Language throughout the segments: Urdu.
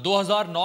2009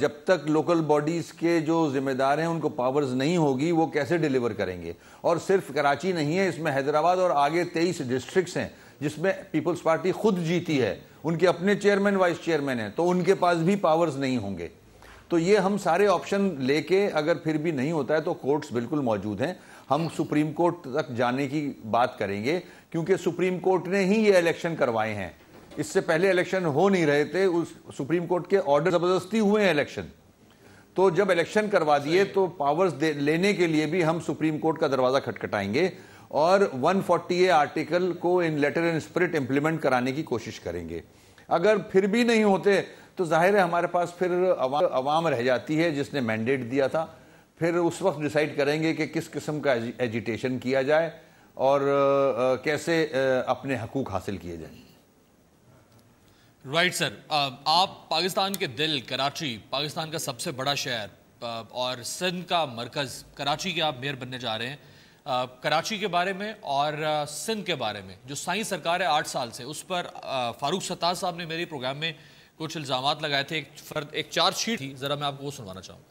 جب تک لوکل باڈیز کے جو ذمہ دار ہیں ان کو پاورز نہیں ہوگی وہ کیسے ڈیلیور کریں گے؟ اور صرف کراچی نہیں ہے، اس میں حیدرآباد اور آگے 23 ڈسٹرکٹس ہیں جس میں پیپلز پارٹی خود جیتی ہے، ان کے اپنے چیئرمین وائس چیئرمین ہیں، تو ان کے پاس بھی پاورز نہیں ہوں گے۔ تو یہ ہم سارے آپشن لے کے اگر پھر بھی نہیں ہوتا ہے تو کورٹس بالکل موجود ہیں، ہم سپریم کورٹ تک جانے کی بات کریں گے، کیونکہ سپریم کورٹ نے ہی یہ الیکشن کروائے ہیں، اس سے پہلے الیکشن ہو نہیں رہے تھے، سپریم کورٹ کے آرڈر زبردستی ہوئے ہیں الیکشن، تو جب الیکشن کروا دیے تو پاورز لینے کے لیے بھی ہم سپریم کورٹ کا دروازہ کھٹکھٹائیں گے اور 140A آرٹیکل کو ان لیٹر اینڈ اسپرٹ امپلیمنٹ کرانے کی کوشش کریں گے۔ اگر پھر بھی نہیں ہوتے تو ظاہر ہے ہمارے پاس پھر عوام رہ جاتی ہے جس نے مینڈیٹ دیا تھا، پھر اس وقت ڈیسائیڈ کریں گے کہ کس قسم کا ایجیٹیشن کیا جائے اور کیسے اپنے حقوق حاصل کیے جائیں۔ رائٹ سر، آپ پاکستان کے دل کراچی، پاکستان کا سب سے بڑا شہر اور سندھ کا مرکز کراچی کے آپ میئر بننے جا رہے ہیں، کراچی کے بارے میں اور سندھ کے بارے میں جو سائیں سرکار ہے 8 سال سے، اس پر فاروق ستار صاحب نے میرے پروگرام میں کچھ الزامات لگائے تھے، ایک چارج شیٹ تھی، ذرا میں آپ کو وہ سنوانا چاہوں گا۔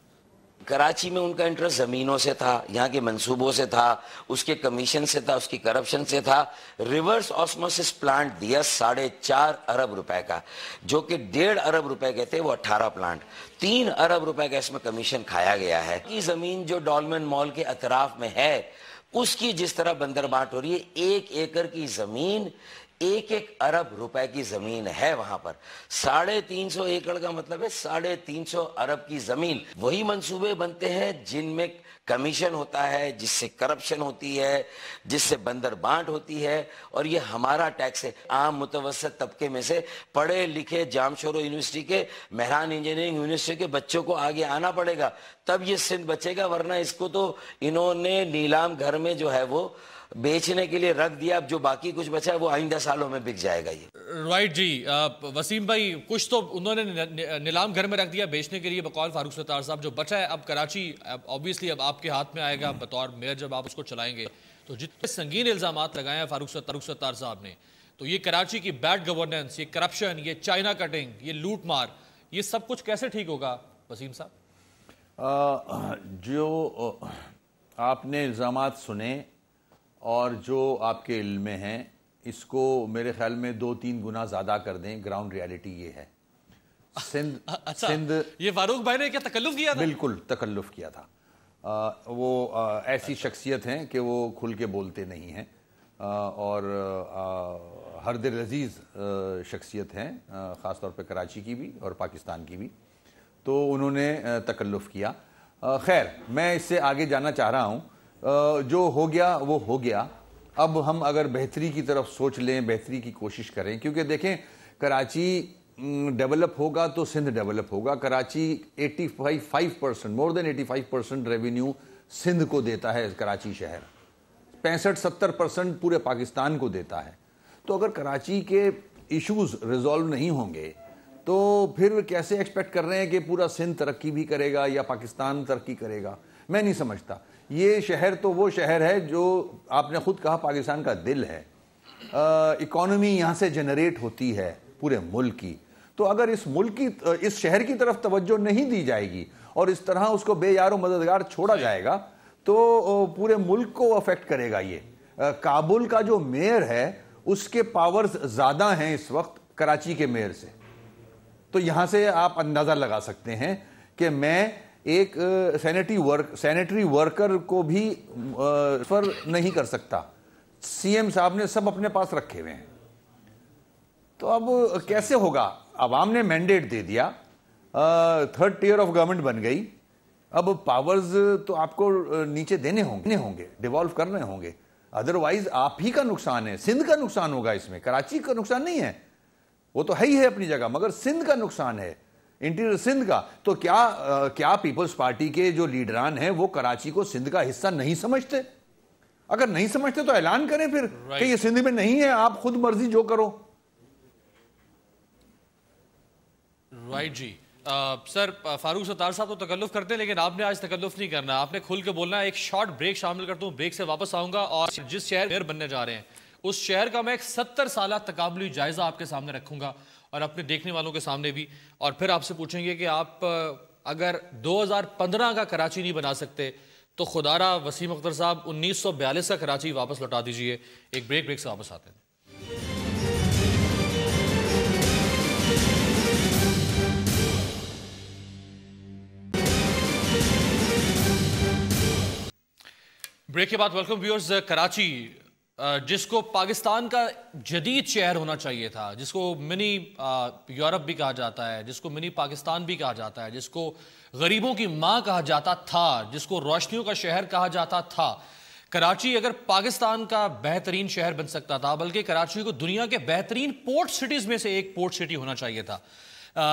کراچی میں ان کا انٹرسٹ زمینوں سے تھا، یہاں کے منصوبوں سے تھا، اس کے کمیشن سے تھا، اس کی کرپشن سے تھا۔ ریورس آسموسس پلانٹ دیا 4.5 ارب روپے کا، جو کہ 1.5 ارب روپے کے تھے، وہ 18 پلانٹ، 3 ارب روپے کا اس میں کمیشن کھایا گیا ہے۔ یہ زمین جو ڈولمن مال کے اطراف میں ہے اس کی جس طرح بندر بانٹ ہو رہی ہے، 1 ایکڑ کی زمین 1 ارب روپے کی زمین ہے وہاں پر، 350 ایکڑ کا مطلب ہے 350 ارب کی زمین۔ وہی منصوبے بنتے ہیں جن میں کمیشن ہوتا ہے، جس سے کرپشن ہوتی ہے، جس سے بندر بانٹ ہوتی ہے، اور یہ ہمارا ٹیکس ہے۔ عام متوسط طبقے میں سے پڑھے لکھے جامشورو یونیورسٹی کے، مہران انجینئرنگ یونیورسٹی کے بچوں کو آگے آنا پڑے گا، تب یہ سندھ بچے گا، ورنہ اس کو تو انہوں نے نیلام گھر میں جو ہے وہ بیچنے کے لیے رکھ دیا۔ اب جو باقی کچھ بچا ہے وہ آئندہ سالوں میں بک جائے گا۔ یہ رائٹ جی، وسیم بھائی، کچھ تو انہوں نے نیلام گھر میں رکھ دیا بیچنے کے لیے بقول فاروق ستار صاحب، جو بچا ہے اب کراچی obviously اب آپ کے ہاتھ میں آئے گا بطور میئر، جب آپ اس کو چلائیں گے تو جتنے سنگین الزامات لگائے ہیں فاروق ستار صاحب نے، تو یہ کراچی کی بیڈ گورننس، یہ کرپشن، یہ چائنا کٹنگ، یہ لوٹ مار، یہ سب کچھ کیسے ٹھیک ہوگا وسیم صاحب؟ جو آپ نے الزامات سنے اور جو آپ کے علم میں ہیں، اس کو میرے خیال میں 2-3 گنا زیادہ کر دیں، گراؤنڈ ریالٹی یہ ہے۔ سندھ یہ فاروق بھائی نے کیا تکلف کیا تھا؟ بالکل تکلف کیا تھا۔ وہ ایسی شخصیت ہیں کہ وہ کھل کے بولتے نہیں ہیں اور ہر دل عزیز شخصیت ہیں، خاص طور پہ کراچی کی بھی اور پاکستان کی بھی، تو انہوں نے تکلف کیا۔ خیر، میں اس سے آگے جانا چاہ رہا ہوں، جو ہو گیا وہ ہو گیا۔ اب ہم اگر بہتری کی طرف سوچ لیں، بہتری کی کوشش کریں، کیونکہ دیکھیں کراچی ڈیولپ ہوگا تو سندھ ڈیولپ ہوگا۔ کراچی 85% مور دین 85% ریونیو سندھ کو دیتا ہے، کراچی شہر 65-70% پورے پاکستان کو دیتا ہے۔ تو اگر کراچی کے ایشوز ریزالو نہیں ہوں گے تو پھر کیسے ایکسپیکٹ کر رہے ہیں کہ پورا سندھ ترقی بھی کرے گا یا پاکستان ترقی کرے گا؟ میں نہیں سمجھتا۔ یہ شہر تو وہ شہر ہے جو آپ نے خود کہا پاکستان کا دل ہے، اکانومی یہاں سے جنریٹ ہوتی ہے پورے ملک کی، تو اگر اس شہر کی طرف توجہ نہیں دی جائے گی اور اس طرح اس کو بے یار و مددگار چھوڑا جائے گا تو پورے ملک کو افیکٹ کرے گا۔ یہ کابل کا جو میئر ہے اس کے پاورز زیادہ ہیں اس وقت کراچی کے میئر سے، تو یہاں سے آپ اندازہ لگا سکتے ہیں کہ میں ایک سینیٹری ورکر کو بھی ریفر نہیں کر سکتا۔ سی ایم صاحب نے سب اپنے پاس رکھے ہوئے ہیں، تو اب کیسے ہوگا؟ عوام نے مینڈیٹ دے دیا، 3rd ٹیئر آف گورنمنٹ بن گئی، اب پاورز تو آپ کو نیچے دینے ہوں گے، ڈیوالو کرنے ہوں گے، ادروائز آپ ہی کا نقصان ہے، سندھ کا نقصان ہوگا اس میں، کراچی کا نقصان نہیں ہے، وہ تو ہے ہی ہے اپنی جگہ، مگر سندھ کا نقصان ہے، انٹیریئر سندھ کا۔ تو کیا پیپلز پارٹی کے جو لیڈران ہیں وہ کراچی کو سندھ کا حصہ نہیں سمجھتے؟ اگر نہیں سمجھتے تو اعلان کریں پھر کہ یہ سندھ میں نہیں ہے، آپ خود مرضی جو کرو۔ رائٹ جی، سر فاروق ستار صاحب تو تکلف کرتے ہیں لیکن آپ نے آج تکلف نہیں کرنا، آپ نے کھل کے بولنا ہے۔ ایک شارٹ بریک شامل کرتا ہوں، بریک سے واپس آؤں گا اور جس شہر میئر بننے جا رہے ہیں اس شہر کا میں ایک 70 سالہ تقابلی جائزہ آپ کے سامنے رکھوں گا اور اپنے دیکھنے والوں کے سامنے بھی، اور پھر آپ سے پوچھیں گے کہ آپ اگر 2015 کا کراچی نہیں بنا سکتے تو خدارہ وسیم اختر صاحب 1942 کا کراچی واپس لوٹا دیجئے۔ ایک بریک سے واپس آتے ہیں۔ بریک کے بعد ویلکم ویورز۔ کراچی جس کو پاکستان کا جدید شہر ہونا چاہیے تھا، جس کو منی یورپ بھی کہا جاتا ہے، جس کو منی پاکستان بھی کہا جاتا ہے، جس کو غریبوں کی ماں کہا جاتا تھا، جس کو روشنیوں کا شہر کہا جاتا تھا، کراچی اگر پاکستان کا بہترین شہر بن سکتا تھا، بلکہ کراچی کو دنیا کے بہترین پورٹ سٹیز میں سے ایک پورٹ سٹی ہونا چاہیے تھا،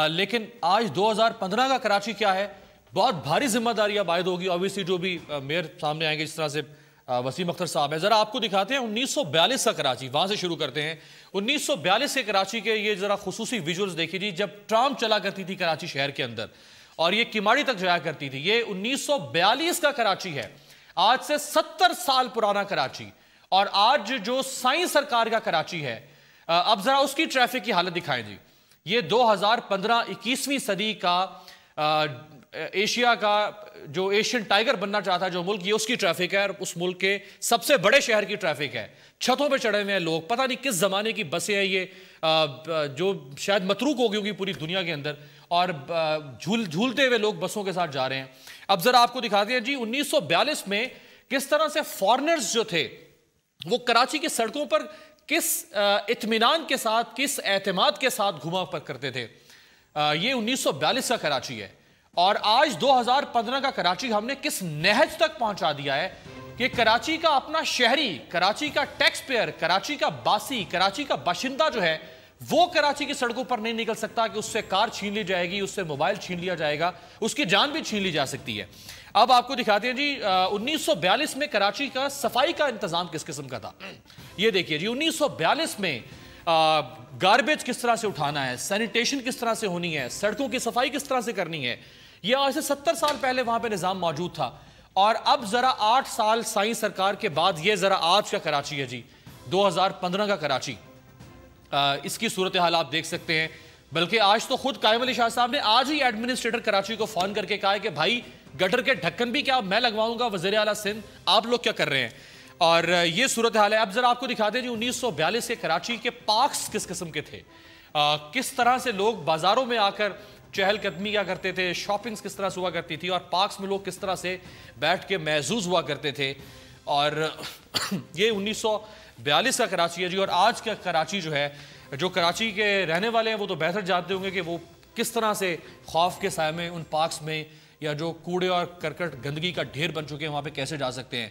لیکن آج 2015 کا کراچی کیا ہے؟ بہت بھاری ذمہ داری اب عائد ہوگی۔ اوبیسلی جو بھی میئر سامنے آئیں گے، جس طرح سے وسیم اختر صاحب ہے، ذرا آپ کو دکھاتے ہیں 1942 کا کراچی، وہاں سے شروع کرتے ہیں۔ 1942 کے کراچی کے یہ ذرا خصوصی ویژولز دیکھیے جی، جب ٹرام چلا کرتی تھی کراچی شہر کے اندر اور یہ کماڑی تک جایا کرتی تھی۔ یہ 1942 کا کراچی ہے، آج سے 70 سال پرانا کراچی، اور آج جو سائیں سرکار کا کراچی ہے، اب ذرا اس کی ٹریفک کی حالت دکھائیں جی۔ یہ 2015 21ویں صدی کا ایشیا کا جو ایشین ٹائیگر بننا چاہتا ہے جو ملک، یہ اس کی ٹریفک ہے، اور اس ملک کے سب سے بڑے شہر کی ٹریفک ہے۔ چھتوں پہ چڑھے ہوئے ہیں لوگ، پتہ نہیں کس زمانے کی بسیں ہیں یہ، جو شاید متروک ہو گئی ہوگی پوری دنیا کے اندر، اور جھولتے ہوئے لوگ بسوں کے ساتھ جا رہے ہیں۔ اب ذرا آپ کو دکھاتے ہیں جی 1942 میں کس طرح سے فارنرز جو تھے وہ کراچی کی سڑکوں پر کس اطمینان کے ساتھ، کس اعتماد کے ساتھ گھما کرتے تھے۔ یہ 1942 کا کراچی ہے، اور آج 2015 کا کراچی ہم نے کس نہج تک پہنچا دیا ہے کہ کراچی کا اپنا شہری، کراچی کا ٹیکس پیئر، کراچی کا باسی، کراچی کا باشندہ جو ہے وہ کراچی کی سڑکوں پر نہیں نکل سکتا کہ اس سے کار چھین لی جائے گی، اس سے موبائل چھین لیا جائے گا، اس کی جان بھی چھین لی جا سکتی ہے۔ اب آپ کو دکھاتے ہیں جی 1942 میں کراچی کا صفائی کا انتظام کس قسم کا تھا۔ یہ دیکھیے جی 1942 میں گاربیج کس طرح سے اٹھانا ہے، سینیٹیشن کس طرح سے ہونی ہے، سڑکوں کی صفائی کس طرح سے کرنی ہے، یہ آج سے 70 سال پہلے وہاں پہ نظام موجود تھا۔ اور اب ذرا 8 سال سائیں سرکار کے بعد یہ ذرا آج کا کراچی ہے جی، 2015 کا کراچی، اس کی صورتحال آپ دیکھ سکتے ہیں۔ بلکہ آج تو خود قائم علی شاہ صاحب نے آج ہی ایڈمنسٹریٹر کراچی کو فون کر کے کہا ہے کہ بھائی گٹر کے ڈھکن بھی کیا میں لگواؤں گا، وزیر اعلیٰ سندھ آپ لوگ کیا کر رہے ہیں، اور یہ صورتحال ہے۔ اب ذرا آپ کو دکھا دیں جی 1942 کے کراچی کے پارکس کس قسم کے تھے، کس طرح سے لوگ بازاروں میں آ کر چہل قدمی کیا کرتے تھے، شاپنگز کس طرح سے ہوا کرتی تھی، اور پارکس میں لوگ کس طرح سے بیٹھ کے محظوظ ہوا کرتے تھے۔ اور یہ 1942 کا کراچی ہے جی، اور آج کا کراچی جو ہے، جو کراچی کے رہنے والے ہیں وہ تو بہتر جانتے ہوں گے کہ وہ کس طرح سے خوف کے سائے میں ان پارکس میں، یا جو کوڑے اور کرکٹ گندگی کا ڈھیر بن چکے ہیں وہاں پہ کیسے جا سکتے ہیں۔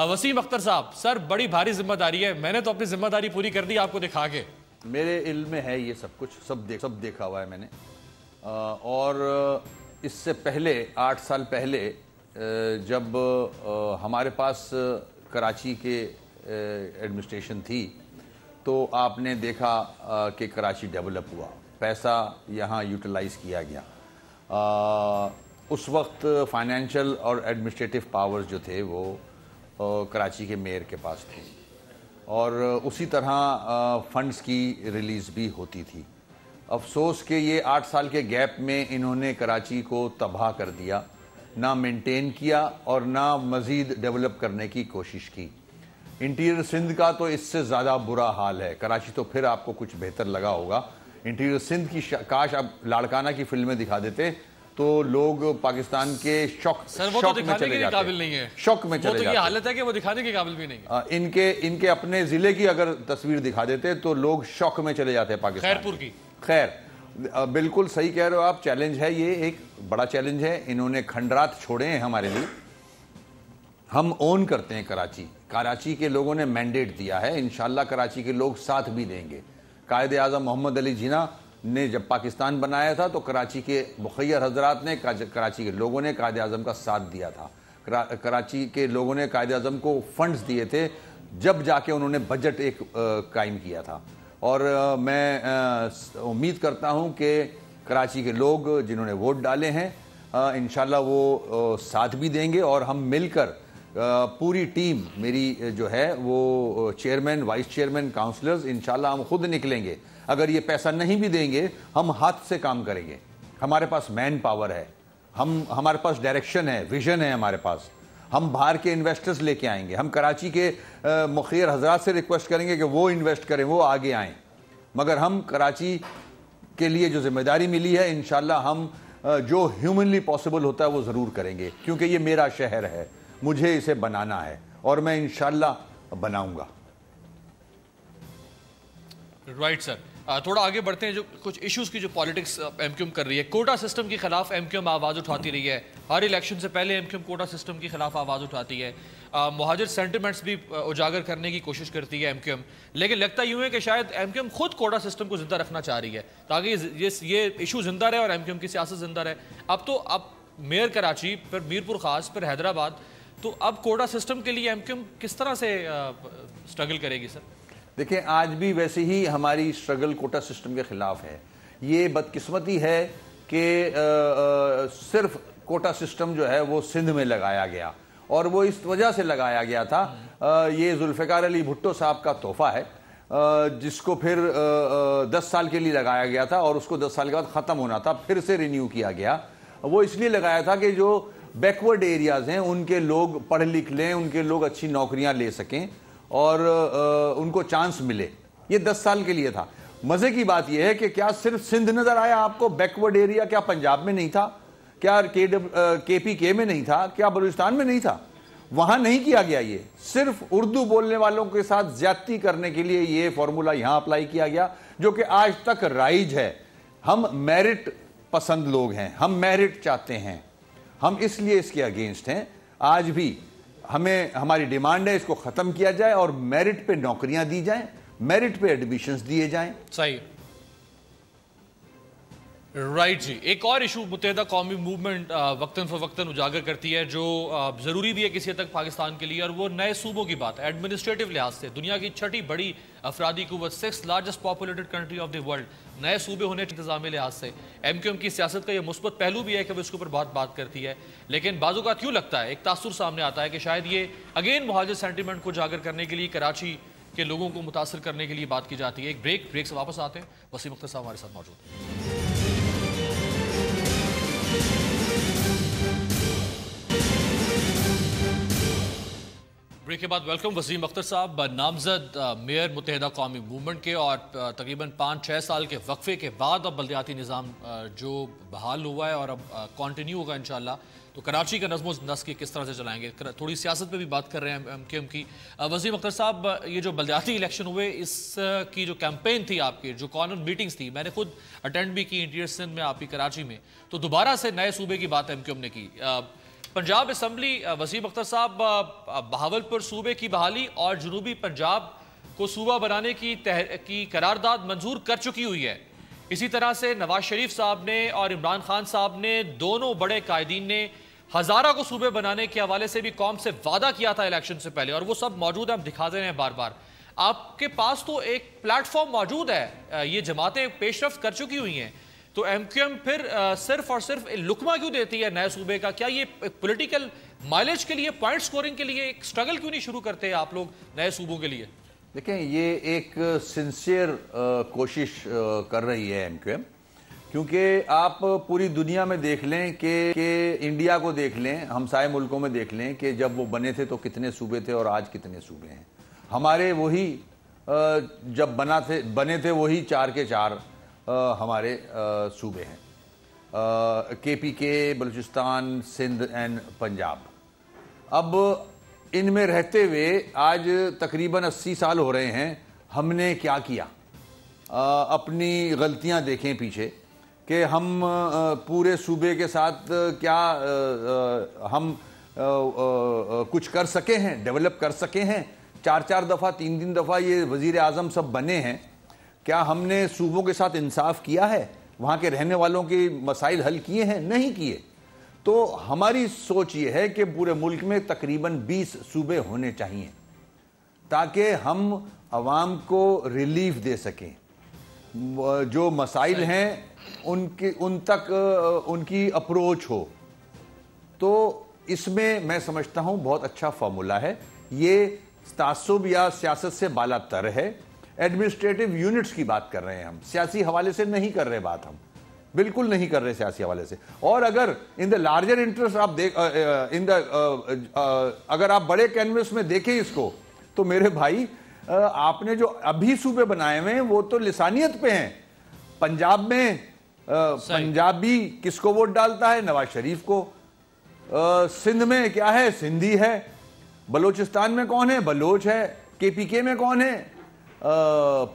وسیم اختر صاحب، سر بڑی بھاری ذمہ داری ہے، میں نے تو اپنی ذمہ داری پوری کر دی آپ کو دکھا کے۔ میرے علم میں ہے یہ سب کچھ، سب دیکھا ہوا ہے میں نے، اور اس سے پہلے 8 سال پہلے جب ہمارے پاس کراچی کے ایڈمنسٹریشن تھی تو آپ نے دیکھا کہ کراچی ڈیولپ ہوا، پیسہ یہاں یوٹیلائز کیا گیا۔ اس وقت فائنینشل اور ایڈمنسٹریٹو پاورز جو تھے وہ کراچی کے میئر کے پاس تھے، اور اسی طرح فنڈز کی ریلیز بھی ہوتی تھی۔ افسوس کہ یہ 8 سال کے گیپ میں انہوں نے کراچی کو تباہ کر دیا، نہ مینٹین کیا اور نہ مزید ڈیولپ کرنے کی کوشش کی۔ انٹیریئر سندھ کا تو اس سے زیادہ برا حال ہے، کراچی تو پھر آپ کو کچھ بہتر لگا ہوگا۔ انٹیریئر سندھ کی کاش اب لاڑکانہ کی فلمیں دکھا دیتے تو لوگ پاکستان کے شوق میں چلے جاتے، شوق میں چلے جاتے۔ یہ حالت ہے کہ وہ دکھانے کے قابل بھی نہیں ہے۔ ان کے اپنے ضلع کی اگر تصویر دکھا دیتے تو لوگ شوق میں چلے جاتے پاکستان۔ خیرپور کی خیر، بالکل صحیح کہہ رہے ہو آپ، چیلنج ہے، یہ ایک بڑا چیلنج ہے۔ انہوں نے کھنڈرات چھوڑے ہیں ہمارے لیے، ہم اون کرتے ہیں کراچی، کراچی کے لوگوں نے مینڈیٹ دیا ہے، انشاءاللہ کراچی کے لوگ ساتھ بھی دیں گے۔ قائد اعظم محمد علی جناح نے جب پاکستان بنایا تھا تو کراچی کے مخیر حضرات نے، کراچی کے لوگوں نے قائد اعظم کا ساتھ دیا تھا۔ کراچی کے لوگوں نے قائد اعظم کو فنڈز دیے تھے جب جا کے انہوں نے بجٹ ایک قائم کیا تھا، اور میں امید کرتا ہوں کہ کراچی کے لوگ جنہوں نے ووٹ ڈالے ہیں انشاءاللہ وہ ساتھ بھی دیں گے، اور ہم مل کر پوری ٹیم میری جو ہے وہ چیئرمین، وائس چیئرمین، کاؤنسلرز، انشاءاللہ ہم خود نکلیں گے. اگر یہ پیسہ نہیں بھی دیں گے ہم ہاتھ سے کام کریں گے. ہمارے پاس مین پاور ہے، ہمارے پاس ڈائریکشن ہے، ویژن ہے ہمارے پاس. ہم باہر کے انویسٹرز لے کے آئیں گے. ہم کراچی کے مخیر حضرات سے ریکویسٹ کریں گے کہ وہ انویسٹ کریں، وہ آگے آئیں. مگر ہم کراچی کے لیے جو ذمہ داری ملی ہے انشاءاللہ ہم جو ہیومنلی پاسبل ہوتا ہے وہ ضرور کریں گے، کیونکہ یہ میرا شہر ہے، مجھے اسے بنانا ہے اور میں انشاءاللہ بناؤں گا. رائٹ سر، تھوڑا آگے بڑھتے ہیں. جو کچھ ایشوز کی جو پالیٹکس ایم کیو ایم کر رہی ہے، کوٹا سسٹم کے خلاف ایم کیو ایم آواز اٹھاتی رہی ہے. ہر الیکشن سے پہلے M Q M quota system کے خلاف آواز اٹھاتی ہے. مہاجر سینٹیمنٹس بھی اجاگر کرنے کی کوشش کرتی ہے ایم کیو ایم. لیکن لگتا یوں ہے کہ شاید ایم کیو ایم خود کوٹا سسٹم کو زندہ رکھنا چاہ رہی ہے تاکہ یہ ایشو زندہ رہے اور ایم کیو ایم کی سیاست زندہ رہے. اب میئر کراچی، پھر میرپور خاص، پھر حیدرآباد، تو اب کوٹا سسٹم کے لیے ایم کیو ایم کس طرح سے اسٹرگل کرے گی سر؟ دیکھیں آج بھی ویسے ہی ہماری اسٹرگل کوٹا سسٹم کے خلاف ہے. یہ بدقسمتی ہے کہ صرف کوٹا سسٹم جو ہے وہ سندھ میں لگایا گیا، اور وہ اس وجہ سے لگایا گیا تھا، یہ ذوالفقار علی بھٹو صاحب کا تحفہ ہے جس کو پھر 10 سال کے لیے لگایا گیا تھا اور اس کو 10 سال کے بعد ختم ہونا تھا، پھر سے رینیو کیا گیا. وہ اس لیے لگایا تھا کہ جو بیکورڈ ایریاز ہیں ان کے لوگ پڑھ لکھ لیں، ان کے لوگ اچھی نوکریاں لے سکیں اور ان کو چانس ملے. یہ 10 سال کے لیے تھا. مزے کی بات یہ ہے کہ کیا صرف سندھ نظر آیا آپ کو بیکورڈ ایریا؟ کیا پنجاب میں نہیں تھا؟ کیا کے پی کے میں نہیں تھا؟ کیا بلوچستان میں نہیں تھا؟ وہاں نہیں کیا گیا. یہ صرف اردو بولنے والوں کے ساتھ زیادتی کرنے کے لیے یہ فارمولا یہاں اپلائی کیا گیا، جو کہ آج تک رائج ہے. ہم میرٹ پسند لوگ ہیں، ہم میرٹ چاہتے ہیں، ہم اس لیے اس کے اگینسٹ ہیں. آج بھی ہماری ڈیمانڈ ہے اس کو ختم کیا جائے اور میرٹ پہ نوکریاں دی جائیں، میرٹ پہ ایڈمیشنز دیے جائیں. صحیح. رائٹ جی. ایک اور ایشو متحدہ قومی موومنٹ وقتاً فوقتاً اجاگر کرتی ہے جو ضروری بھی ہے کسی حد تک پاکستان کے لیے، اور وہ نئے صوبوں کی بات ہے. ایڈمنسٹریٹو لحاظ سے دنیا کی 6ٹھی بڑی افرادی قوت، 6th largest populated country of the world, نئے صوبے ہونے کے انتظامی لحاظ سے ایم کیو ایم کی سیاست کا یہ مثبت پہلو بھی ہے کہ وہ اس کے اوپر بات کرتی ہے. لیکن بعض اوقات یوں لگتا ہے، ایک تاثر سامنے آتا ہے کہ شاید یہ اگین مہاجر سینٹیمنٹ کو اجاگر کرنے کے لیے، کراچی کے لوگوں کو متاثر کرنے کے لیے بات کی جاتی ہے. ایک بریک سے واپس آتے ہیں. وسیم اختر صاحب ہمارے ساتھ موجود ہیں. بریک کے بعد ویلکم. وسیم اختر صاحب نامزد میئر متحدہ قومی موومنٹ کے، اور تقریباً 5-6 سال کے وقفے کے بعد اب بلدیاتی نظام جو بحال ہوا ہے اور اب کنٹینیو ہوگا انشاءاللہ، تو کراچی کا نظم و نسق کس طرح سے چلائیں گے؟ تھوڑی سیاست پہ بھی بات کر رہے ہیں ایم کیو ایم کی. وسیم اختر صاحب، یہ جو بلدیاتی الیکشن ہوئے، اس کی جو کیمپین تھی آپ کی، جو کارنر میٹنگز تھی، میں نے خود اٹینڈ بھی کی انٹیریئر سندھ میں، آپ کی کراچی میں، تو دوبارہ سے نئے صوبے کی بات ایم کیو ایم نے کی. پنجاب اسمبلی، وسیم اختر صاحب، بہاولپور صوبے کی بحالی اور جنوبی پنجاب کو صوبہ بنانے کی قرارداد منظور کر چکی ہوئی ہے. اسی طرح سے نواز شریف صاحب نے اور عمران خان صاحب نے، دونوں بڑے قائدین نے ہزارہ کو صوبے بنانے کے حوالے سے بھی قوم سے وعدہ کیا تھا الیکشن سے پہلے، اور وہ سب موجود ہیں، ہم دکھا دے رہے ہیں بار بار. آپ کے پاس تو ایک پلیٹ فارم موجود ہے، یہ جماعتیں پیش رفت کر چکی ہوئی ہیں، تو ایم کیو ایم پھر صرف اور صرف لقمہ کیوں دیتی ہے نئے صوبے کا؟ کیا یہ پولیٹیکل مائلیج کے لیے، پوائنٹ سکورنگ کے لیے ایک سٹرگل کیوں نہیں شروع کرتے آپ لوگ نئے صوبوں کے لیے؟ دیکھیں یہ ایک سنسیئر کوشش کر رہی ہے ایم کیو ایم، کیونکہ آپ پوری دنیا میں دیکھ لیں کہ انڈیا کو دیکھ لیں، ہمسائے ملکوں میں دیکھ لیں کہ جب وہ بنے تھے تو کتنے صوبے تھے اور آج کتنے صوبے ہیں. ہمارے وہی جب بنے تھے وہی 4 کے 4 ہمارے صوبے ہیں، کے پی کے، بلوچستان، سندھ اینڈ پنجاب. اب ان میں رہتے ہوئے آج تقریباً 80 سال ہو رہے ہیں. ہم نے کیا کیا؟ اپنی غلطیاں دیکھیں پیچھے کہ ہم پورے صوبے کے ساتھ کیا ہم کچھ کر سکے ہیں، ڈیولپ کر سکے ہیں؟ 4 دفعہ 3 دفعہ یہ وزیر اعظم سب بنے ہیں. کیا ہم نے صوبوں کے ساتھ انصاف کیا ہے؟ وہاں کے رہنے والوں کے مسائل حل کیے ہیں؟ نہیں کیے. تو ہماری سوچ یہ ہے کہ پورے ملک میں تقریباً 20 صوبے ہونے چاہیے تاکہ ہم عوام کو ریلیف دے سکیں، جو مسائل ہیں ان تک ان کی اپروچ ہو. تو اس میں سمجھتا ہوں بہت اچھا فارمولا ہے. یہ تعصب یا سیاست سے بالا تر ہے. ایڈمنسٹریٹو یونٹس کی بات کر رہے ہیں ہم, سیاسی حوالے سے نہیں کر رہے بات, ہم بالکل نہیں کر رہے سیاسی حوالے سے. اور اگر ان دا لارجر انٹرسٹ آپ دیکھ, اگر آپ بڑے کینوس میں دیکھیں اس کو, تو میرے بھائی آپ نے جو ابھی صوبے بنائے ہوئے ہیں وہ تو لسانیت پہ ہیں. پنجاب میں پنجابی کس کو ووٹ ڈالتا ہے؟ نواز شریف کو. سندھ میں کیا ہے؟ سندھی ہے. بلوچستان میں کون ہے؟ بلوچ ہے. کے پی کے میں کون ہے؟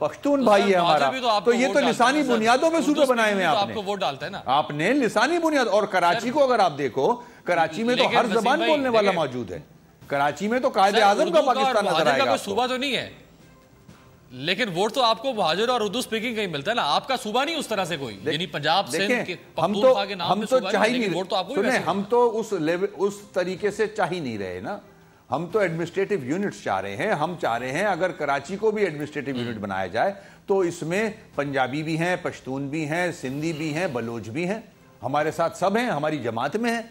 پختون بھائی ہے ہمارا. تو یہ تو لسانی بنیادوں پہ صوبے بنائے ہوئے ہیں آپ نے لسانی بنیاد. اور کراچی کو اگر آپ دیکھو, کراچی میں تو ہر زبان بولنے والا موجود ہے. کراچی میں تو قائد اعظم کا پاکستان نظر آئے گا. صوبہ تو نہیں ہے, لیکن ووٹ تو آپ کو مہاجر اور اردو سپیکنگ کا ہی ملتا ہے نا. آپ کا صوبہ نہیں اس طرح سے کوئی, یعنی پنجاب سندھ پختونخوا کے نام پہ صوبہ نہیں, لیکن ووٹ تو آپ کو ہی. ہم تو اس طریقے سے چاہ ہی نہیں رہے نا. ہم تو ایڈمنسٹریٹو یونٹس چاہ رہے ہیں. ہم چاہ رہے ہیں اگر کراچی کو بھی ایڈمنسٹریٹو یونٹ بنایا جائے تو اس میں پنجابی بھی ہیں, پشتون بھی ہیں, سندھی بھی ہیں, بلوچ بھی ہیں, ہمارے ساتھ سب ہیں, ہماری جماعت میں ہیں.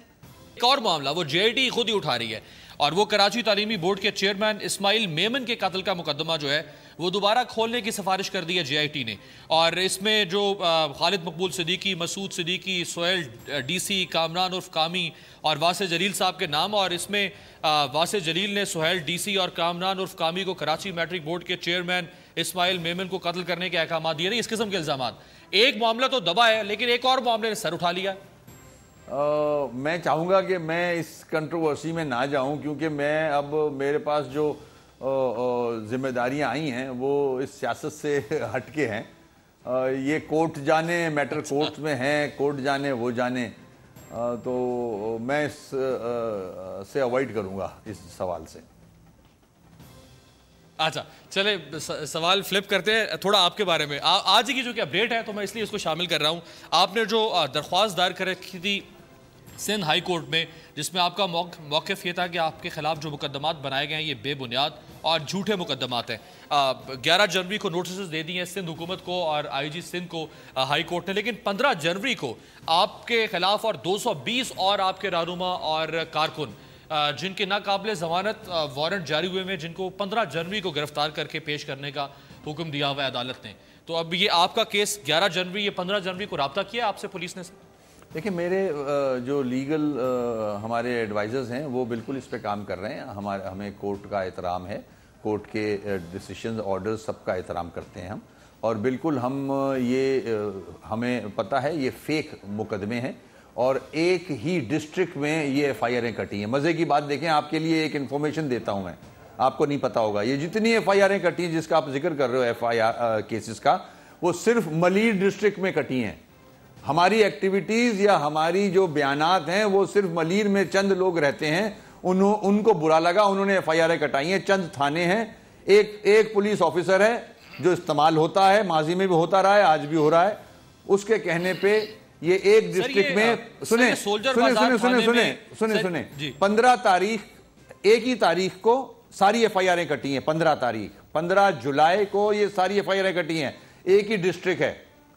ایک اور معاملہ وہ جے آئی ٹی خود ہی اٹھا رہی ہے, اور وہ کراچی تعلیمی بورڈ کے چیئرمین اسماعیل میمن کے قتل کا مقدمہ جو ہے وہ دوبارہ کھولنے کی سفارش کر دی ہے جے آئی ٹی نے. اور اس میں جو خالد مقبول صدیقی, مسعود صدیقی, سہیل ڈی سی, کامران عرف کامی اور واسع جلیل صاحب کے نام, اور اس میں واسع جلیل نے سہیل ڈی سی اور کامران عرف کامی کو کراچی میٹرک بورڈ کے چیئرمین اسماعیل میمن کو قتل کرنے کے احکامات دیے. اس قسم کے الزامات. ایک معاملہ تو دبا ہے, لیکن ایک اور معاملے نے سر اٹھا لیا. میں چاہوں گا کہ میں اس کنٹروورسی میں نہ جاؤں, کیونکہ میں اب میرے پاس جو ذمہ داریاں آئی ہیں وہ اس سیاست سے ہٹ کے ہیں. یہ کورٹ جانے, میٹر کورٹ میں ہیں, کورٹ جانے وہ جانے, تو میں اس سے اوائڈ کروں گا اس سوال سے. اچھا چلے سوال فلپ کرتے ہیں تھوڑا آپ کے بارے میں. آج کی جو کہ اپڈیٹ ہے تو میں اس لیے اس کو شامل کر رہا ہوں. آپ نے جو درخواست دائر کر رکھی تھی سندھ ہائی کورٹ میں, جس میں آپ کا موقف یہ تھا کہ آپ کے خلاف جو مقدمات بنائے گئے ہیں یہ بے بنیاد اور جھوٹے مقدمات ہیں. 11 جنوری کو نوٹسز دے دی ہیں سندھ حکومت کو اور آئی جی سندھ کو ہائی کورٹ نے, لیکن 15 جنوری کو آپ کے خلاف اور 220 اور آپ کے رہنما اور کارکن جن کے ناقابل ضمانت وارنٹ جاری ہوئے ہیں, جن کو 15 جنوری کو گرفتار کر کے پیش کرنے کا حکم دیا ہوا ہے عدالت نے. تو اب یہ آپ کا کیس 11 جنوری یہ 15 جنوری کو رابطہ کیا آپ سے پولیس نے؟ دیکھیں میرے جو لیگل ہمارے ایڈوائزرز ہیں وہ بالکل اس پہ کام کر رہے ہیں. ہمیں کورٹ کا احترام ہے, کورٹ کے ڈیسیشنز آرڈرز سب کا احترام کرتے ہیں ہم, اور بالکل ہم ہمیں پتہ ہے یہ فیک مقدمے ہیں اور ایک ہی ڈسٹرکٹ میں یہ ایف آئی آریں کٹی ہیں. مزے کی بات دیکھیں, آپ کے لیے ایک انفارمیشن دیتا ہوں میں, آپ کو نہیں پتا ہوگا. یہ جتنی ایف آئی آریں کٹی ہیں جس کا آپ ذکر کر رہے ہو ایف آئی آر کیسز کا, وہ صرف ملیر ڈسٹرکٹ میں کٹی ہیں. ہماری ایکٹیویٹیز یا ہماری جو بیانات ہیں وہ صرف ملیر میں چند لوگ رہتے ہیں, ان کو برا لگا, انہوں نے ایف آئی آریں کٹائی ہیں. چند تھانے ہیں, ایک پولیس آفیسر ہے جو استعمال ہوتا ہے, ماضی میں بھی ہوتا رہا ہے, آج بھی ہو رہا ہے, اس کے کہنے پہ یہ ایک ڈسٹرکٹ میں سنیں 15 تاریخ ایک ہی تاریخ کو ساری ایف آئی آریں کٹی ہیں. 15 جولائی کو یہ ساری ایف آئی آریں کٹی ہیں, ایک ہی ڈسٹرکٹ ہے.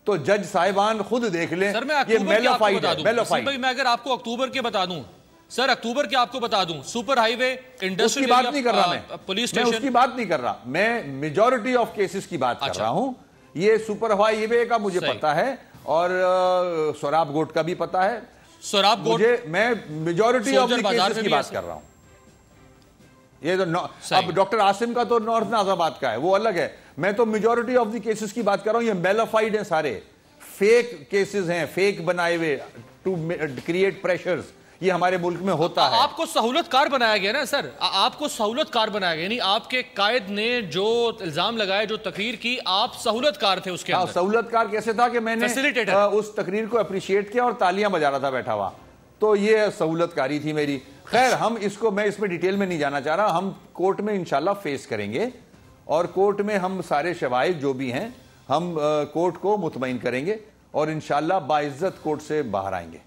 تو جج صاحبان خود دیکھ لیں. یہ میلوفائڈ ہے. میں اگر آپ کو اکتوبر کے بتا دوں سر, اکتوبر کے آپ کو بتا دوں, سپر ہائی وے انڈسٹری کی بات نہیں کر رہا میں اس کی بات نہیں کر رہا, میں میجورٹی آف کیسز کی بات کر رہا ہوں. یہ سپر ہائی وے کا مجھے پتا ہے اور سوراب گوٹ کا بھی پتا ہے. سوراب گوٹ میں میجورٹی آف کیسز کی بات کر رہا ہوں. یہ تو اب ڈاکٹر عاصم کا تو نارتھ نازم آباد کا ہے, وہ الگ ہے. میں تو میجورٹی آف دی کیسز کی بات کر رہا ہوں. یہ میلوفائڈ ہیں, سارے فیک کیسز ہیں, فیک بنائے ہوئے ٹو کریٹ پریشرز. یہ ہمارے ملک میں ہوتا ہے. آپ کو سہولت کار بنایا گیا نا سر, آپ کو سہولت کار بنایا گیا, یعنی آپ کے قائد نے جو الزام لگائے, جو تقریر کی, آپ سہولت کار تھے اس کے اندر. سہولت کار کیسے تھا کہ میں نے اس تقریر کو اپریشیٹ کیا اور تالیاں بجا رہا تھا بیٹھا ہوا, تو یہ سہولت کاری تھی میری. خیر ہم میں اس میں ڈیٹیل میں نہیں جانا چاہ رہا. ہم کورٹ میں انشاءاللہ فیس کریں گے اور کورٹ میں ہم سارے شواہد جو بھی ہیں ہم کورٹ کو مطمئن کریں گے اور انشاءاللہ باعزت کورٹ سے باہر آئیں گے.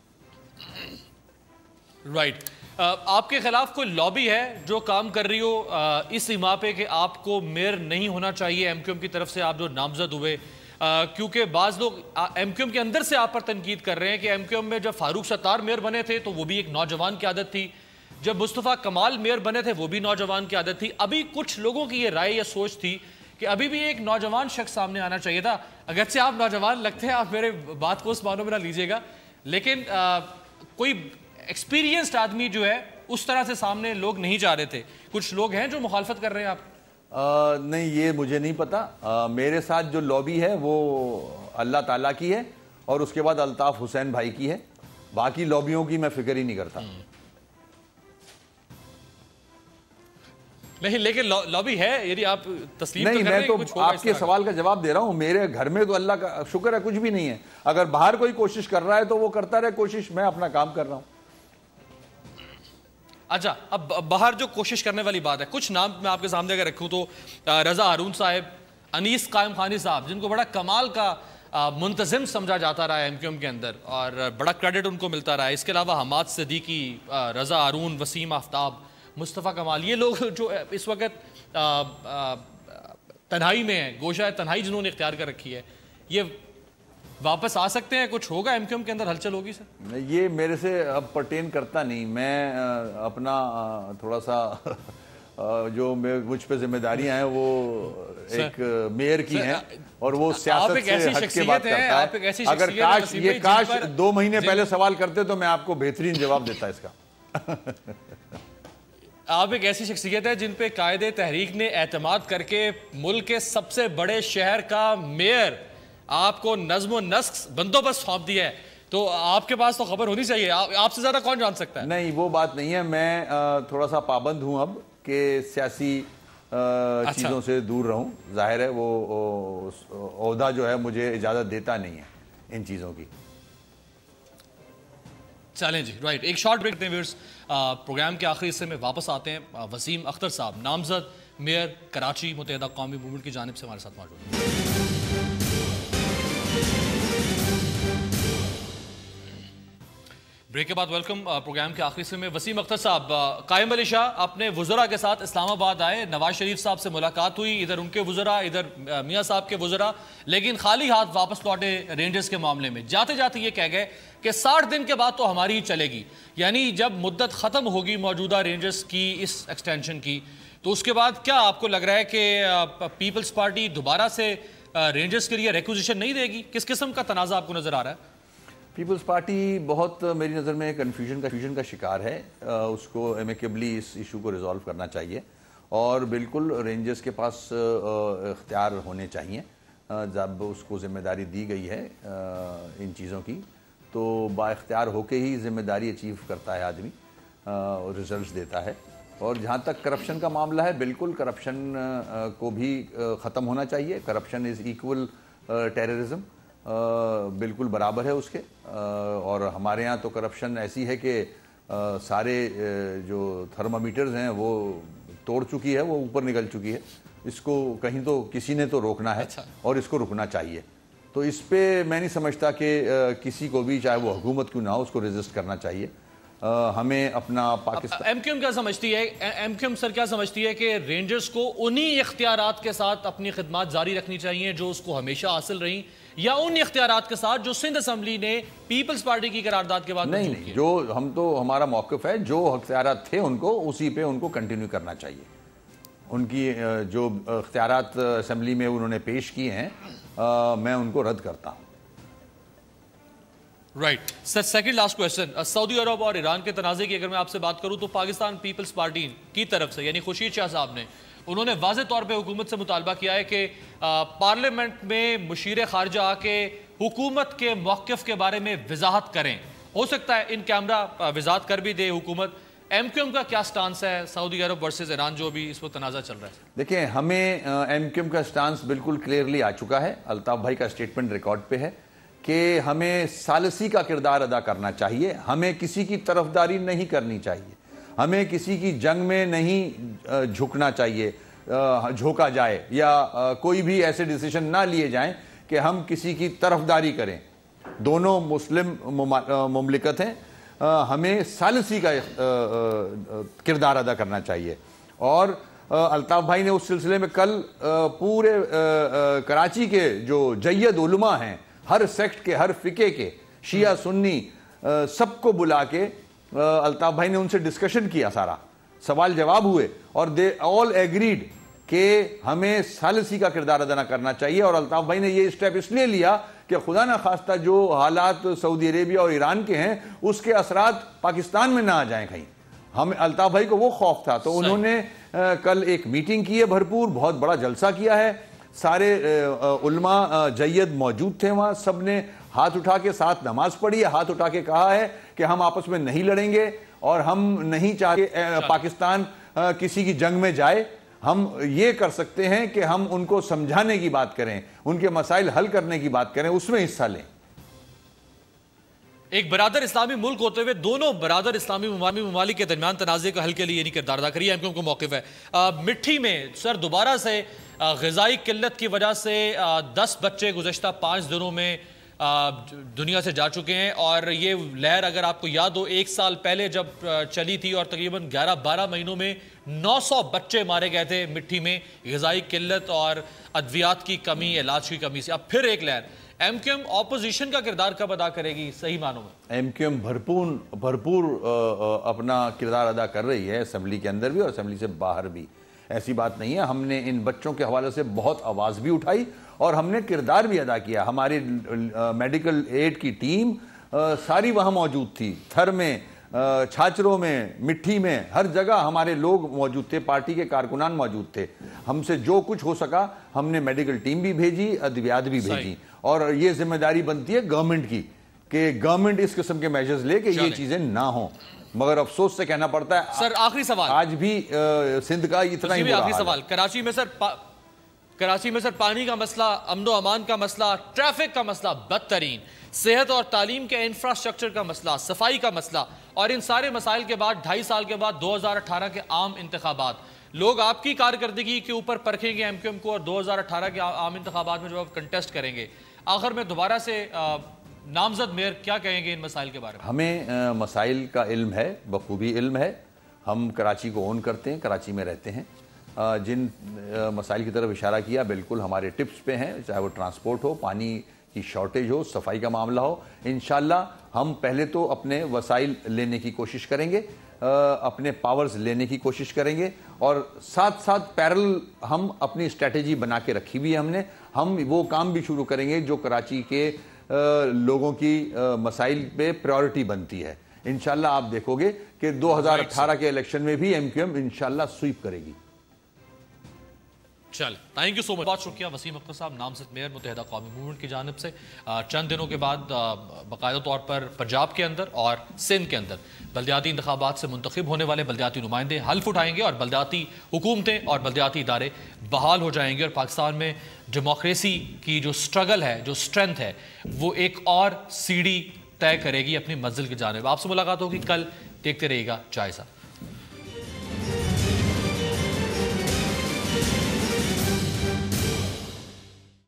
رائٹ. آپ کے خلاف کوئی لابی ہے جو کام کر رہی ہو اس ایما پہ کہ آپ کو میئر نہیں ہونا چاہیے ایم کیو ایم کی طرف سے, آپ جو نامزد ہوئے؟ کیونکہ بعض لوگ ایم کیو ایم کے اندر سے آپ پر تنقید کر رہے ہیں کہ ایم کیو ایم میں جب فاروق ستار میئر بنے تھے تو وہ بھی ایک نوجوان کی عادت تھی, جب مصطفیٰ کمال میئر بنے تھے وہ بھی نوجوان کی عادت تھی. ابھی کچھ لوگوں کی یہ رائے یا سوچ تھی کہ ابھی بھی ایک نوجوان شخص سامنے آنا چاہیے تھا. اگرچہ آپ نوجوان لگتے ہیں, آپ میرے بات کو اس معنوں میں نہ لیجئے گا, لیکن کوئی ایکسپیرینسڈ آدمی جو ہے اس طرح سے سامنے لوگ نہیں جا رہے تھے. کچھ لوگ ہیں جو مخالفت کر رہے ہیں. آپ نہیں, یہ مجھے نہیں پتا. میرے ساتھ جو لابی ہے وہ اللہ تعالیٰ کی ہے اور اس کے بعد الطاف حسین بھائی کی ہے. باقی لابیوں کی میں فکر ہی نہیں کرتا. نہیں, لیکن لابی ہے, یعنی آپ تسلیم نہیں, میں تو آپ کے سوال کا جواب دے رہا ہوں. میرے گھر میں تو اللہ کا شکر ہے کچھ بھی نہیں ہے. اگر باہر کوئی کوشش کر رہا ہے تو وہ کرتا رہے کوشش, میں اپنا کام کر رہا ہوں. اچھا, اب باہر جو کوشش کرنے والی بات ہے, کچھ نام میں آپ کے سامنے اگر رکھوں تو رضا ہارون صاحب, انیس قائم خانی صاحب, جن کو بڑا کمال کا منتظم سمجھا جاتا رہا ہے ایم کیو ایم کے اندر اور بڑا کریڈٹ ان کو ملتا رہا ہے. اس کے علاوہ حماد صدیقی, رضا ہارون, وسیم آفتاب, مصطفیٰ کمال, یہ لوگ جو اس وقت تنہائی میں ہیں, گوشہ تنہائی جنہوں نے اختیار کر رکھی ہے, یہ واپس آ سکتے ہیں؟ کچھ ہوگا ایم کیو ایم کے اندر ہلچل ہوگی سر؟ یہ میرے سے اب پرٹین کرتا نہیں. میں اپنا تھوڑا سا جو مجھ پہ ذمہ داریاں ہیں وہ ایک میئر کی ہیں اور وہ سیاست سے ہٹ کے بات کرتا ہے. اگر کاش 2 مہینے پہلے سوال کرتے تو میں آپ کو بہترین جواب دیتا اس کا. آپ ایک ایسی شخصیت ہے جن پہ قائد تحریک نے اعتماد کر کے ملک کے سب سے بڑے شہر کا میئر آپ کو نظم و نسق بندوبست سونپ دیا ہے, تو آپ کے پاس تو خبر ہونی چاہیے. آپ سے زیادہ کون جان سکتا ہے؟ نہیں, وہ بات نہیں ہے. میں تھوڑا سا پابند ہوں اب کہ سیاسی چیزوں سے دور رہوں. ظاہر ہے وہ عہدہ جو ہے مجھے اجازت دیتا نہیں ہے ان چیزوں کی. چلیں جی, رائٹ, ایک شارٹ بریک دیں ویئرز. پروگرام کے آخری حصے میں واپس آتے ہیں. وسیم اختر صاحب, نامزد میئر کراچی متحدہ قومی موومنٹ کی جانب سے ہمارے ساتھ موجود ہیں. بریک کے بعد ویلکم. پروگرام کے آخری حصے میں وسیم اختر صاحب, قائم علی شاہ اپنے وزراء کے ساتھ اسلام آباد آئے, نواز شریف صاحب سے ملاقات ہوئی, ادھر ان کے وزراء, ادھر میاں صاحب کے وزراء, لیکن خالی ہاتھ واپس لوٹے رینجرز کے معاملے میں. جاتے جاتے یہ کہہ گئے کہ 60 دن کے بعد تو ہماری ہی چلے گی, یعنی جب مدت ختم ہوگی موجودہ رینجرز کی اس ایکسٹینشن کی, تو اس کے بعد کیا آپ کو لگ رہا ہے کہ پیپلز پارٹی دوبارہ سے رینجرز کے لیے ریکوزیشن نہیں دے گی؟ کس قسم کا تنازع آپ کو نظر آ رہا ہے؟ پیپلز پارٹی بہت میری نظر میں کنفیوژن کا شکار ہے. اس کو ایمیکیبلی اس ایشو کو ریزالو کرنا چاہیے اور بالکل رینجرز کے پاس اختیار ہونے چاہیے. جب اس کو ذمہ داری دی گئی ہے ان چیزوں کی تو با اختیار ہو کے ہی ذمہ داری اچیو کرتا ہے آدمی اور ریزلٹس دیتا ہے. اور جہاں تک کرپشن کا معاملہ ہے, بالکل کرپشن کو بھی ختم ہونا چاہیے. کرپشن از ایکول ٹیررزم, بالکل برابر ہے اس کے. اور ہمارے ہاں تو کرپشن ایسی ہے کہ سارے جو تھرمامیٹرز ہیں وہ توڑ چکی ہے, وہ اوپر نکل چکی ہے. اس کو کہیں تو کسی نے تو روکنا ہے اور اس کو رکنا چاہیے. تو اس پہ میں نہیں سمجھتا کہ کسی کو بھی, چاہے وہ حکومت کیوں نہ ہو, اس کو ریزسٹ کرنا چاہیے. ہمیں اپنا پاکستان ایم کیو ایم کیا سمجھتی ہے, ایم کیو ایم سر کیا سمجھتی ہے کہ رینجرز کو انہی اختیارات کے ساتھ اپنی خدمات جاری رکھنی چاہیے جو اس کو ہمیشہ حاصل رہیں, یا ان اختیارات کے ساتھ جو سندھ اسمبلی نے پیپلز پارٹی کی قرارداد کے بعد نہیں, جو ہم تو ہمارا موقف ہے جو اختیارات تھے ان کو اسی پہ ان کو کنٹینیو کرنا چاہیے. ان کی جو اختیارات اسمبلی میں انہوں نے پیش کیے ہیں میں ان کو رد کرتا ہوں. Right sir, second last question. Saudi Arab اور ایران کے تنازع کی اگر میں آپ سے بات کروں تو پاکستان پیپلز پارٹی کی طرف سے, یعنی خورشید شاہ صاحب نے, انہوں نے واضح طور پہ حکومت سے مطالبہ کیا ہے کہ پارلیمنٹ میں مشیر خارجہ آ کے حکومت کے موقف کے بارے میں وضاحت کریں. ہو سکتا ہے ان کیمرہ وضاحت کر بھی دے حکومت. ایم کیو ایم کا کیا سٹانس ہے سعودی عرب ورسز ایران جو بھی اس وقت تنازع چل رہا ہے؟ دیکھیں, ہمیں ایم کیو ایم کا سٹانس بالکل کلیئرلی آ چکا ہے. الطاف بھائی کا سٹیٹمنٹ ریکارڈ پہ ہے کہ ہمیں ثالثی کا کردار ادا کرنا چاہیے. ہمیں کسی کی طرفداری نہیں کرنی چاہیے, ہمیں کسی کی جنگ میں نہیں جھکنا چاہیے, جھوکا جائے, یا کوئی بھی ایسے ڈیسیشن نہ لیے جائیں کہ ہم کسی کی طرفداری کریں. دونوں مسلم مملکت ہیں, ہمیں ثالثی کا کردار ادا کرنا چاہیے. اور الطاف بھائی نے اس سلسلے میں کل پورے کراچی کے جو جید علماء ہیں, ہر سیکٹ کے, ہر فقہ کے, شیعہ سنی, سب کو بلا کے الطاف بھائی نے ان سے ڈسکشن کیا, سارا سوال جواب ہوئے, اور دے آل ایگریڈ کہ ہمیں ثالثی کا کردار ادا نہ کرنا چاہیے. اور الطاف بھائی نے یہ اسٹیپ اس لیے لیا کہ خدا نہ خواستہ جو حالات سعودی عربیہ اور ایران کے ہیں اس کے اثرات پاکستان میں نہ آ جائیں کہیں. الطاف بھائی کو وہ خوف تھا, تو انہوں نے کل ایک میٹنگ کی ہے بھرپور, بہت بڑا جلسہ کیا ہے, سارے علماء جید موجود تھے وہاں, سب نے ہاتھ اٹھا کے ساتھ نماز پڑھی ہے, ہاتھ اٹھا کے کہا ہے کہ ہم آپس میں نہیں لڑیں گے اور ہم نہیں چاہتے پاکستان کسی کی جنگ میں جائے. ہم یہ کر سکتے ہیں کہ ہم ان کو سمجھانے کی بات کریں, ان کے مسائل حل کرنے کی بات کریں, اس میں حصہ لیں. ایک برادر اسلامی ملک ہوتے ہوئے دونوں برادر اسلامی ممالک کے درمیان تنازع کا حل کے لیے نہیں کردار ادا کری. ایم کیو ایم کو موقف ہے. مٹھی میں سر دوبارہ سے غذائی قلت کی وجہ سے 10 بچے گزشتہ 5 دنوں میں دنیا سے جا چکے ہیں, اور یہ لہر اگر آپ کو یاد ہو 1 سال پہلے جب چلی تھی اور تقریباً 11-12 مہینوں میں 900 بچے مارے گئے تھے مٹھی میں غذائی قلت اور ادویات کی کمی, علاج کی کمی سے. اب پھر ایک لہر. ایم کیو ایم اپوزیشن کا کردار کب ادا کرے گی صحیح معنوں میں؟ ایم کیو ایم بھرپور اپنا کردار ادا کر رہی ہے, اسمبلی کے اندر بھی اور اسمبلی سے باہر بھی. ایسی بات نہیں ہے, ہم نے ان بچوں کے حوالے سے بہت آواز بھی اٹھائی اور ہم نے کردار بھی ادا کیا. ہماری میڈیکل ایڈ کی ٹیم ساری وہاں موجود تھی, تھر میں, چھاچروں میں, مٹھی میں, ہر جگہ ہمارے لوگ موجود تھے, پارٹی کے کارکنان موجود تھے. ہم سے جو کچھ ہو سکا ہم نے میڈیکل ٹیم بھی بھیجی, ادویات بھی بھیجی, اور یہ ذمہ داری بنتی ہے گورنمنٹ کی کہ گورنمنٹ اس قسم کے میجرز لے کہ یہ چیزیں نہ ہوں. مگر افسوس سے کہنا پڑتا ہے سر آخری سوال, آج بھی سندھ کا اتنا ہی آخری سوال, کراچی میں سر پانی کا مسئلہ, امن و امان کا مسئلہ, ٹریفک کا مسئلہ بدترین, صحت اور تعلیم کے انفراسٹرکچر کا مسئلہ, صفائی کا مسئلہ, اور ان سارے مسائل کے بعد 2.5 سال کے بعد 2018 کے عام انتخابات. لوگ آپ کی کارکردگی کے اوپر پرکھیں گے ایم کیو ایم کو, اور 2018 کے عام انتخابات میں جو آپ کنٹیسٹ کریں گے, آخر میں دوبارہ سے نامزد میئر کیا کہیں گے ان مسائل کے بارے میں؟ ہمیں مسائل کا علم ہے, بخوبی علم ہے. ہم کراچی کو اون کرتے ہیں, کراچی میں رہتے ہیں. جن مسائل کی طرف اشارہ کیا بالکل ہمارے ٹپس پہ ہیں, چاہے وہ ٹرانسپورٹ ہو, پانی کی شارٹیج ہو, صفائی کا معاملہ ہو. انشاءاللہ ہم پہلے تو اپنے وسائل لینے کی کوشش کریں گے, اپنے پاورز لینے کی کوشش کریں گے, اور ساتھ ساتھ پیرل ہم اپنی اسٹریٹجی بنا کے رکھی ہوئی ہے. ہم وہ کام بھی شروع کریں گے جو کراچی کے لوگوں کی مسائل پہ پریورٹی بنتی ہے. انشاءاللہ آپ دیکھو گے کہ 2018 کے الیکشن میں بھی ایم کیو ایم انشاءاللہ سویپ کرے گی. چل تھینک یو سو مچ. بہت شکریہ وسیم اختر صاحب, نامزد میئر متحدہ قومی موومنٹ کی جانب سے. چند دنوں کے بعد باقاعدہ طور پر پنجاب کے اندر اور سندھ کے اندر بلدیاتی انتخابات سے منتخب ہونے والے بلدیاتی نمائندے حلف اٹھائیں گے, اور بلدیاتی حکومتیں اور بلدیاتی ادارے بحال ہو جائیں گے, اور پاکستان میں ڈیموکریسی کی جو سٹرگل ہے, جو سٹرینتھ ہے, وہ ایک اور سیڑھی طے کرے گی اپنی منزل کی جانب. آپ سے ملاقات ہوگی کل, دیکھتے رہیے گا جائزہ.